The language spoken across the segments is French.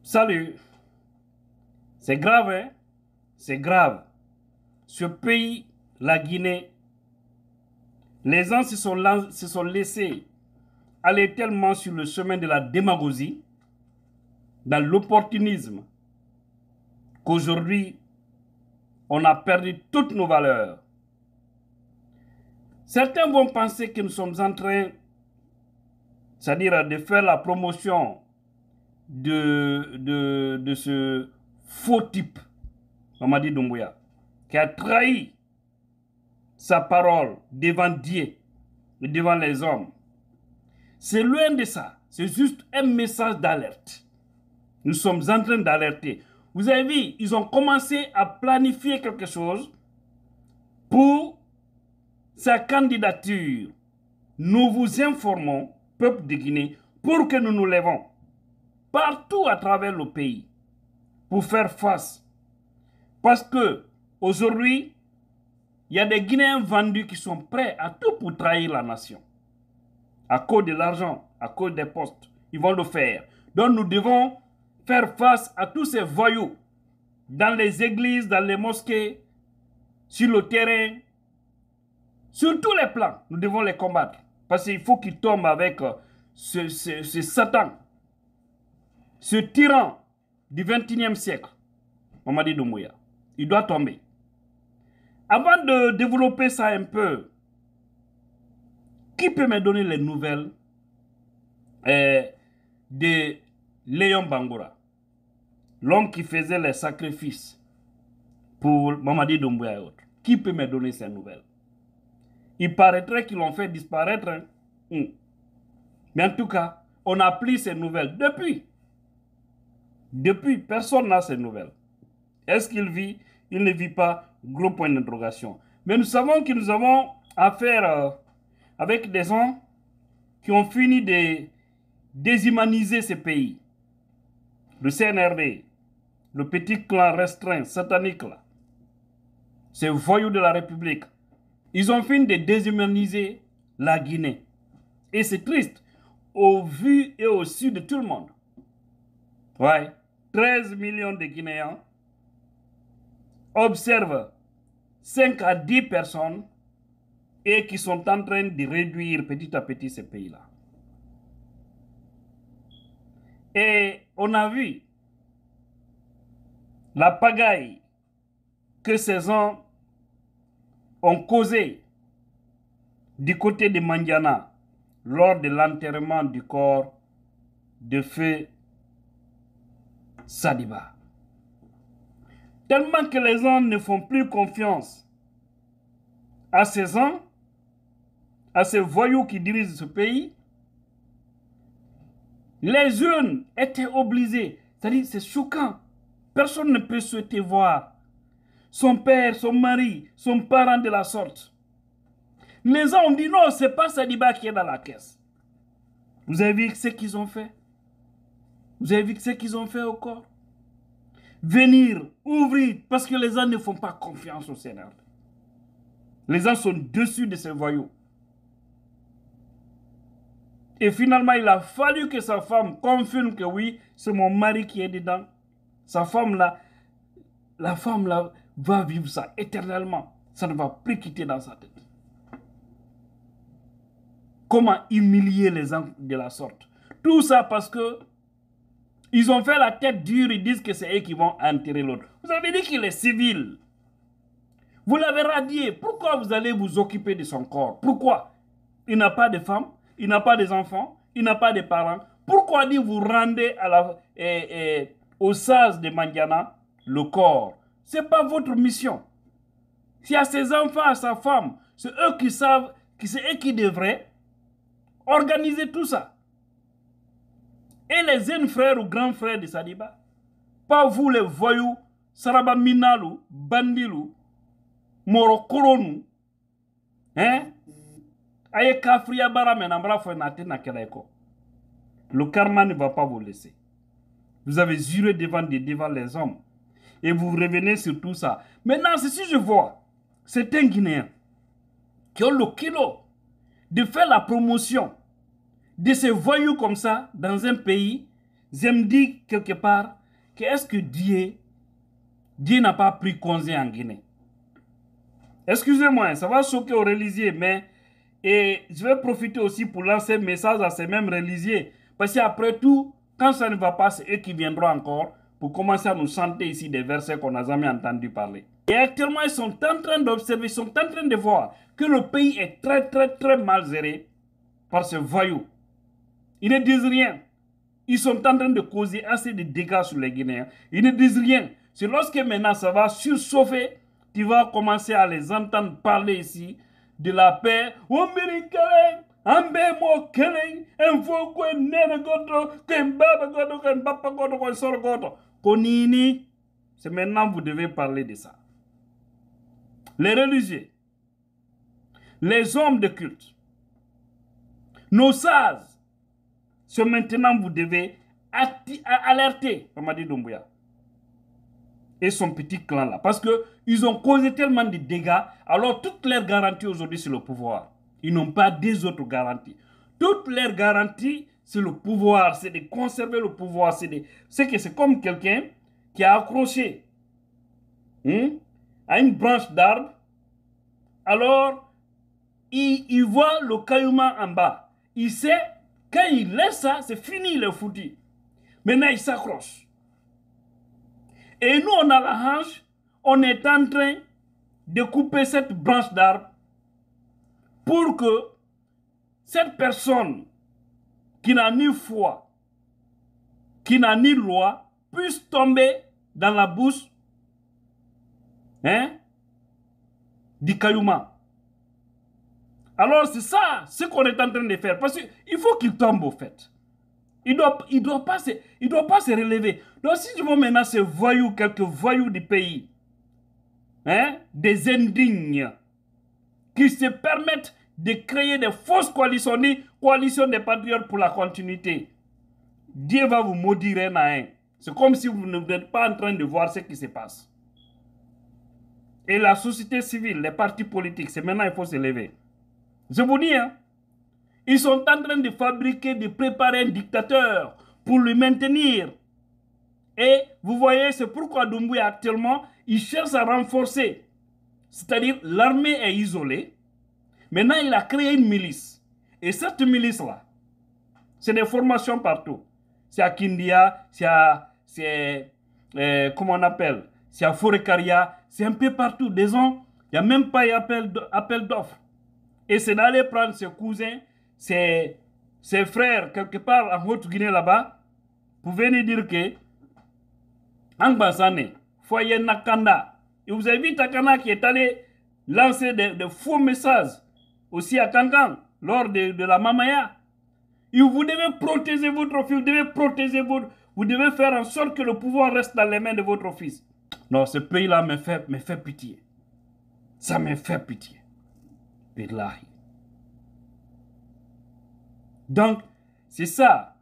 Salut. C'est grave, hein? C'est grave. Ce pays, la Guinée, les gens se sont laissés aller tellement sur le chemin de la démagogie, dans l'opportunisme, qu'aujourd'hui, on a perdu toutes nos valeurs. Certains vont penser que nous sommes en train, c'est-à-dire de faire la promotion de ce faux type, Mamadi Doumbouya, qui a trahi sa parole devant Dieu et devant les hommes. C'est loin de ça. C'est juste un message d'alerte. Nous sommes en train d'alerter. Vous avez vu, ils ont commencé à planifier quelque chose pour sa candidature. Nous vous informons, peuple de Guinée, pour que nous nous levons partout à travers le pays pour faire face. Parce que aujourd'hui, il y a des Guinéens vendus qui sont prêts à tout pour trahir la nation. À cause de l'argent, à cause des postes, ils vont le faire. Donc nous devons faire face à tous ces voyous dans les églises, dans les mosquées, sur le terrain, sur tous les plans. Nous devons les combattre. Parce qu'il faut qu'ils tombent avec ce Satan, ce tyran du XXIe siècle, Mamadi Doumbouya. Il doit tomber. Avant de développer ça un peu, qui peut me donner les nouvelles de Léon Bangura, l'homme qui faisait les sacrifices pour Mamadi Doumbouya et autres? Qui peut me donner ces nouvelles? Il paraîtrait qu'ils l'ont fait disparaître. Hein? Mais en tout cas, on n'a plus ces nouvelles. Depuis, personne n'a ces nouvelles. Est-ce qu'il vit? Il ne vit pas. Gros point d'interrogation. Mais nous savons que nous avons affaire avec des gens qui ont fini de déshumaniser ce pays. Le CNRD, le petit clan restreint, satanique là, ces voyous de la République, ils ont fini de déshumaniser la Guinée. Et c'est triste, au vu et au su de tout le monde. Ouais, 13 millions de Guinéens observent 5 à 10 personnes et qui sont en train de réduire petit à petit ce pays-là. Et on a vu la pagaille que ces gens ont causé du côté de Mandiana lors de l'enterrement du corps de feu Sadiba. Tellement que les gens ne font plus confiance à ces gens, à ces voyous qui dirigent ce pays. Les jeunes étaient obligés. C'est-à-dire, c'est choquant. Personne ne peut souhaiter voir son père, son mari, son parent de la sorte. Les gens ont dit non, c'est pas Sadiba qui est dans la caisse. Vous avez vu ce qu'ils ont fait? Vous avez vu ce qu'ils ont fait au corps? Venir, ouvrir, parce que les gens ne font pas confiance au Sénat. Les gens sont dessus de ces voyous. Et finalement, il a fallu que sa femme confirme que oui, c'est mon mari qui est dedans. Sa femme-là, la femme-là va vivre ça éternellement. Ça ne va plus quitter dans sa tête. Comment humilier les gens de la sorte? Tout ça parce que ils ont fait la tête dure, ils disent que c'est eux qui vont enterrer l'autre. Vous avez dit qu'il est civil. Vous l'avez radié. Pourquoi vous allez vous occuper de son corps? Pourquoi? Il n'a pas de femme, il n'a pas d'enfants, il n'a pas de parents. Pourquoi vous rendez au sas de Mandiana le corps? Ce n'est pas votre mission. S'il y a ses enfants, à sa femme, c'est eux qui savent, c'est eux qui devraient organiser tout ça. Et les jeunes frères ou grands frères de Sadiba, pas vous les voyous, Saraba Minalu, Bandilu, Morokoronu, hein? Aye Kafria Baramenambra Fenate Nakeleko. Le karma ne va pas vous laisser. Vous avez juré devant les hommes. Et vous revenez sur tout ça. Maintenant, si je vois certains Guinéens qui ont le kilo de faire la promotion de ces voyous comme ça dans un pays je me dis quelque part que est-ce que Dieu n'a pas pris congé en Guinée? Excusez-moi, ça va choquer aux religieux, mais et je vais profiter aussi pour lancer un message à ces mêmes religieux. Parce qu'après tout, quand ça ne va pas, c'est eux qui viendront encore pour commencer à nous chanter ici des versets qu'on n'a jamais entendu parler. Et actuellement, ils sont en train d'observer, ils sont en train de voir que le pays est très mal géré par ce voyou. Ils ne disent rien. Ils sont en train de causer assez de dégâts sur les Guinéens. Ils ne disent rien. C'est lorsque maintenant ça va surchauffer, tu vas commencer à les entendre parler ici de la paix. C'est maintenant que vous devez parler de ça. Les religieux, les hommes de culte, nos sages, c'est maintenant que vous devez alerter Mamadi Doumbouya et son petit clan là. Parce qu'ils ont causé tellement de dégâts. Alors toutes leurs garanties aujourd'hui c'est le pouvoir. Ils n'ont pas des autres garanties. Toutes leurs garanties c'est le pouvoir. C'est de conserver le pouvoir. C'est comme quelqu'un qui a accroché à une branche d'arbre. Alors il voit le caillouement en bas. Il sait, quand il laisse ça, c'est fini, il est foutu. Maintenant il s'accroche. Et nous, on a la hanche, on est en train de couper cette branche d'arbre pour que cette personne qui n'a ni foi, qui n'a ni loi, puisse tomber dans la bouche du caillouement. Alors c'est ça, ce qu'on est en train de faire. Parce qu'il faut qu'il tombe au fait. Il doit pas se relever. Donc si je vois maintenant ces voyous, quelques voyous du pays, des indignes, qui se permettent de créer des fausses coalitions, des patriotes pour la continuité, Dieu va vous maudire un à un. C'est comme si vous n'êtes pas en train de voir ce qui se passe. Et la société civile, les partis politiques, c'est maintenant qu'il faut se lever. Je vous dis, ils sont en train de fabriquer, de préparer un dictateur pour le maintenir. Et vous voyez, c'est pourquoi Doumbouya actuellement, il cherche à renforcer. C'est-à-dire, l'armée est isolée. Maintenant, il a créé une milice. Et cette milice-là, c'est des formations partout. C'est à Kindia, comment on appelle, c'est à Forekaria, c'est un peu partout. Disons, il n'y a même pas appel d'offres. Et c'est d'aller prendre ses cousins, ses frères, quelque part en Haute-Guinée là-bas, pour venir dire que Angbasane, Foyer Nakanda, et vous avez vu Takana qui est allé lancer de faux messages aussi à Kankan lors de la Mamaya. Et vous devez protéger votre fils, vous devez faire en sorte que le pouvoir reste dans les mains de votre fils. Non, ce pays-là me fait pitié. Ça me fait pitié. Billahi. Donc, c'est ça.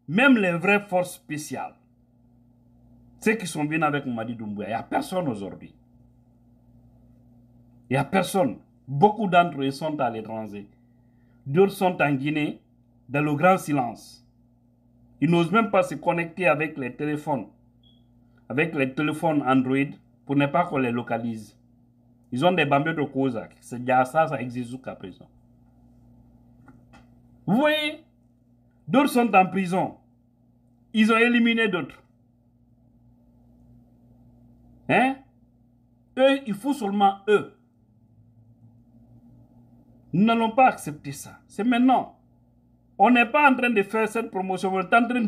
Même les vraies forces spéciales, ceux qui sont venus avec Mamadi Doumbouya, il n'y a personne aujourd'hui. Il n'y a personne. Beaucoup d'entre eux sont à l'étranger. D'autres sont en Guinée, dans le grand silence. Ils n'osent même pas se connecter avec les téléphones Android, pour ne pas qu'on les localise. Ils ont des bambins de cause. C'est déjà ça existe jusqu'à présent. Vous voyez, d'autres sont en prison. Ils ont éliminé d'autres. Eux, il faut seulement eux. Nous n'allons pas accepter ça. C'est maintenant. On n'est pas en train de faire cette promotion. On est en train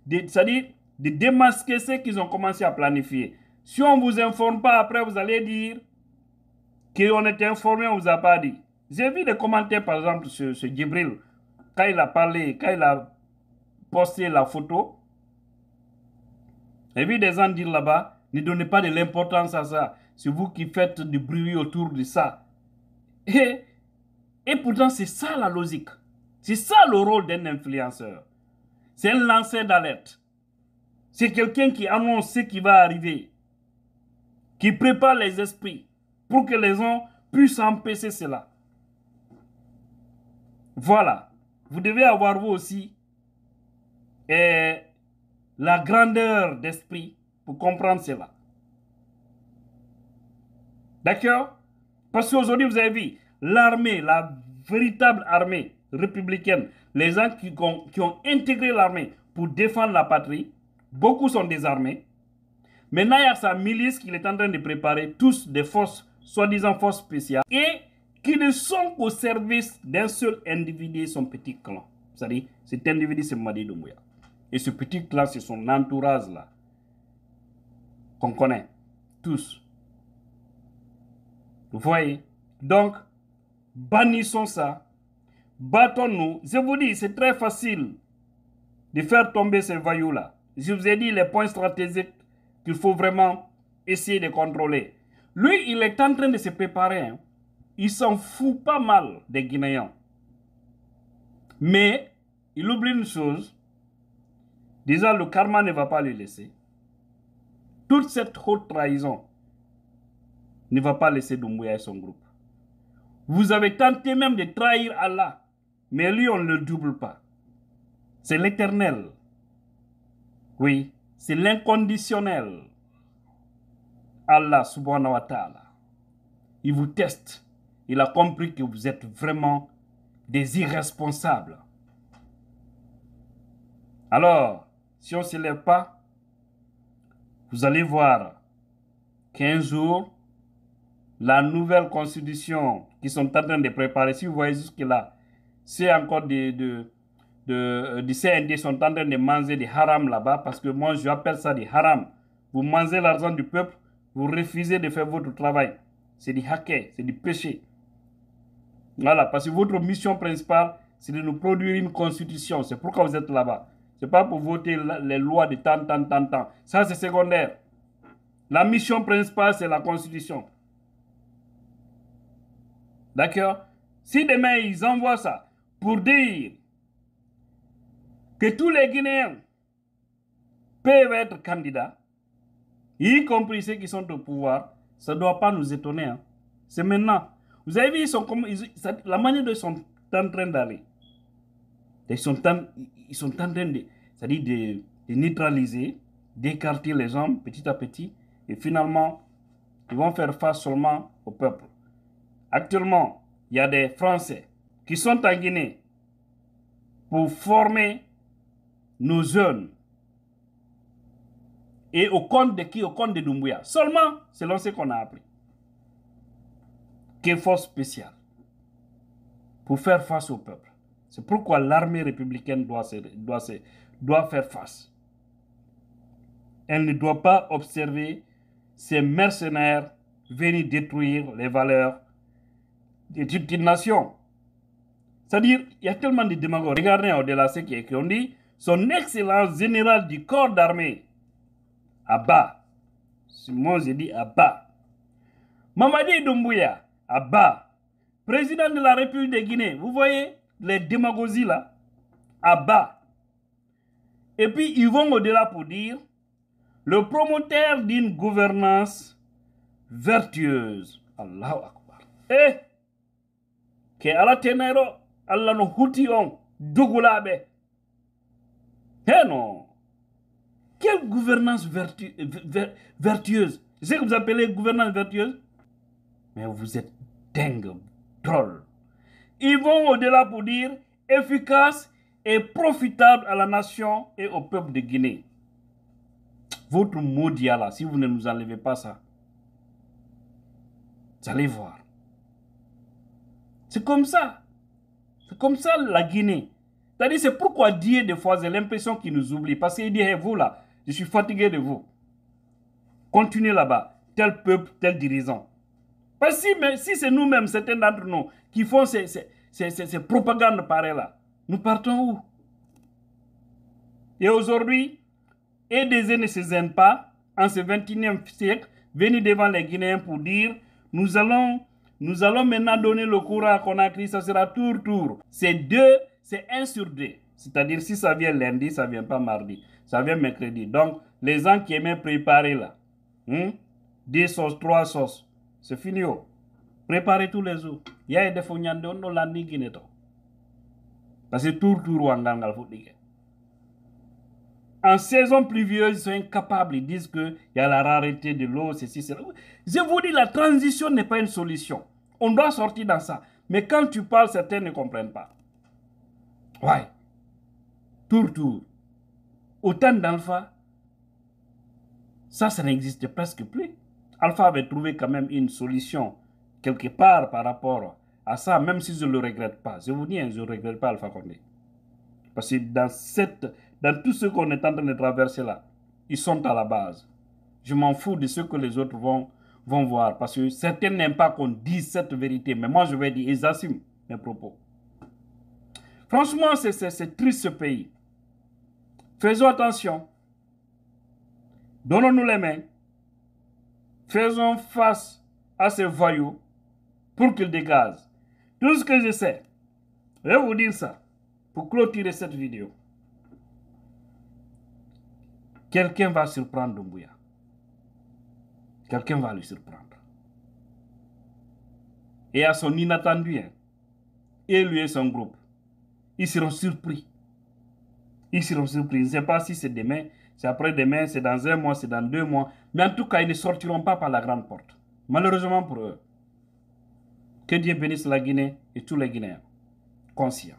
c'est-à-dire de démasquer ce qu'ils ont commencé à planifier. Si on ne vous informe pas, après vous allez dire qu'on était informé, on ne vous a pas dit. J'ai vu des commentaires, par exemple, sur Djibril, quand il a parlé, quand il a posté la photo. J'ai vu des gens dire là-bas, ne donnez pas de l'importance à ça. C'est vous qui faites du bruit autour de ça. Et pourtant, c'est ça la logique. C'est ça le rôle d'un influenceur. C'est un lanceur d'alerte. C'est quelqu'un qui annonce ce qui va arriver. Qui prépare les esprits pour que les gens puissent empêcher cela. Voilà. Vous devez avoir vous aussi la grandeur d'esprit pour comprendre cela. D'accord? Parce qu'aujourd'hui, vous avez vu, l'armée, la véritable armée républicaine, les gens qui ont intégré l'armée pour défendre la patrie, beaucoup sont désarmés. Maintenant, il y a sa milice qu'il est en train de préparer, tous des forces, soi-disant forces spéciales, et qui ne sont qu'au service d'un seul individu, son petit clan. C'est-à-dire, cet individu, c'est Mamadi Doumbouya. Et ce petit clan, c'est son entourage là, qu'on connaît tous. Vous voyez? Donc, bannissons ça. Battons-nous. Je vous dis, c'est très facile de faire tomber ces voyous-là. Je vous ai dit les points stratégiques qu'il faut vraiment essayer de contrôler. Lui, il est en train de se préparer. Hein. Il s'en fout pas mal des Guinéens. Mais, il oublie une chose. Déjà, le karma ne va pas le laisser. Toute cette haute trahison ne va pas laisser Doumbouya et son groupe. Vous avez tenté même de trahir Allah. Mais lui, on ne le double pas. C'est l'éternel. Oui, c'est l'inconditionnel. Allah subhanahu wa ta'ala. Il vous teste. Il a compris que vous êtes vraiment des irresponsables. Alors, si on ne se lève pas, vous allez voir qu'un jour, la nouvelle constitution qu'ils sont en train de préparer, si vous voyez jusque-là, c'est encore des CND sont en train de manger des haram là-bas, parce que moi j'appelle ça des haram. Vous mangez l'argent du peuple, vous refusez de faire votre travail. C'est du hacker, c'est du péché. Voilà, parce que votre mission principale, c'est de nous produire une constitution. C'est pourquoi vous êtes là-bas. Ce n'est pas pour voter les lois de tant. Ça, c'est secondaire. La mission principale, c'est la constitution. D'accord? Si demain, ils envoient ça pour dire que tous les Guinéens peuvent être candidats, y compris ceux qui sont au pouvoir, ça ne doit pas nous étonner. Hein. C'est maintenant. Vous avez vu, la manière dont ils sont en train d'aller. Ils sont en train de neutraliser, d'écarter les hommes petit à petit. Et finalement, ils vont faire face seulement au peuple. Actuellement, il y a des Français qui sont en Guinée pour former nos jeunes. Et au compte de qui? Au compte de Doumbouya. Seulement, selon ce qu'on a appris. Quelle force spéciale pour faire face au peuple. C'est pourquoi l'armée républicaine doit faire face. Elle ne doit pas observer ces mercenaires venir détruire les valeurs d'une nation. C'est-à-dire, il y a tellement de démagogues. Regardez au-delà ce qui est écrit. On dit, son excellence général du corps d'armée, Abba. Moi, j'ai dit Abba. Mamadi Doumbouya, Abba. Président de la République de Guinée. Vous voyez les démagogies là? Abba. Et puis, ils vont au-delà pour dire le promoteur d'une gouvernance vertueuse. Allahu Akbar. Eh, que Allah tenero, Allah no huti on, dugulabe. Eh non. Quelle gouvernance vertueuse? C'est ce que vous appelez gouvernance vertueuse? Mais vous êtes dingue, drôle. Ils vont au-delà pour dire efficace et profitable à la nation et au peuple de Guinée. Votre maudit là, si vous ne nous enlevez pas ça, vous allez voir. C'est comme ça. C'est comme ça la Guinée. C'est-à-dire, c'est pourquoi Dieu, des fois, j'ai l'impression qu'il nous oublie. Parce qu'il dit, hey, vous là, je suis fatigué de vous. Continuez là-bas. Tel peuple, tel dirigeant. Parce que si c'est nous-mêmes, certains d'entre nous, qui font ces propagandes pareilles là, nous partons où? Et aujourd'hui, EDZ ne se gêne pas, en ce 21e siècle, venir devant les Guinéens pour dire, nous allons maintenant donner le courage à Conakry, ça sera tour. C'est 1 sur 2. C'est-à-dire, si ça vient lundi, ça ne vient pas mardi. Ça vient mercredi. Donc, les gens qui aimaient préparer là, 2 sauces, 3 sauces, c'est fini. Préparez tous les jours. Il y a des fonyande, on l'a dit Guinée. Parce que tour, wangangal faut dire. En saison pluvieuse, ils sont incapables. Ils disent qu'il y a la rareté de l'eau, ceci, cela. Je vous dis, la transition n'est pas une solution. On doit sortir dans ça. Mais quand tu parles, certains ne comprennent pas. Ouais. Tour. Autant d'Alpha, ça n'existe presque plus. Alpha avait trouvé quand même une solution quelque part par rapport à ça, même si je ne le regrette pas. Je vous dis, je ne regrette pas Alpha Condé. Parce que dans tout ce qu'on est en train de traverser là, ils sont à la base. Je m'en fous de ce que les autres vont voir. Parce que certains n'aiment pas qu'on dise cette vérité. Mais moi, je vais dire, ils assument mes propos. Franchement, c'est triste ce pays. Faisons attention. Donnons-nous les mains. Faisons face à ces voyous pour qu'ils dégagent. Tout ce que je sais, je vais vous dire ça pour clôturer cette vidéo. Quelqu'un va surprendre Doumbouya. Quelqu'un va le surprendre. Et à son inattendu, et lui et son groupe, ils seront surpris. Ils seront surpris. Je ne sais pas si c'est demain, c'est après-demain, c'est dans 1 mois, c'est dans 2 mois. Mais en tout cas, ils ne sortiront pas par la grande porte. Malheureusement pour eux. Que Dieu bénisse la Guinée et tous les Guinéens conscients.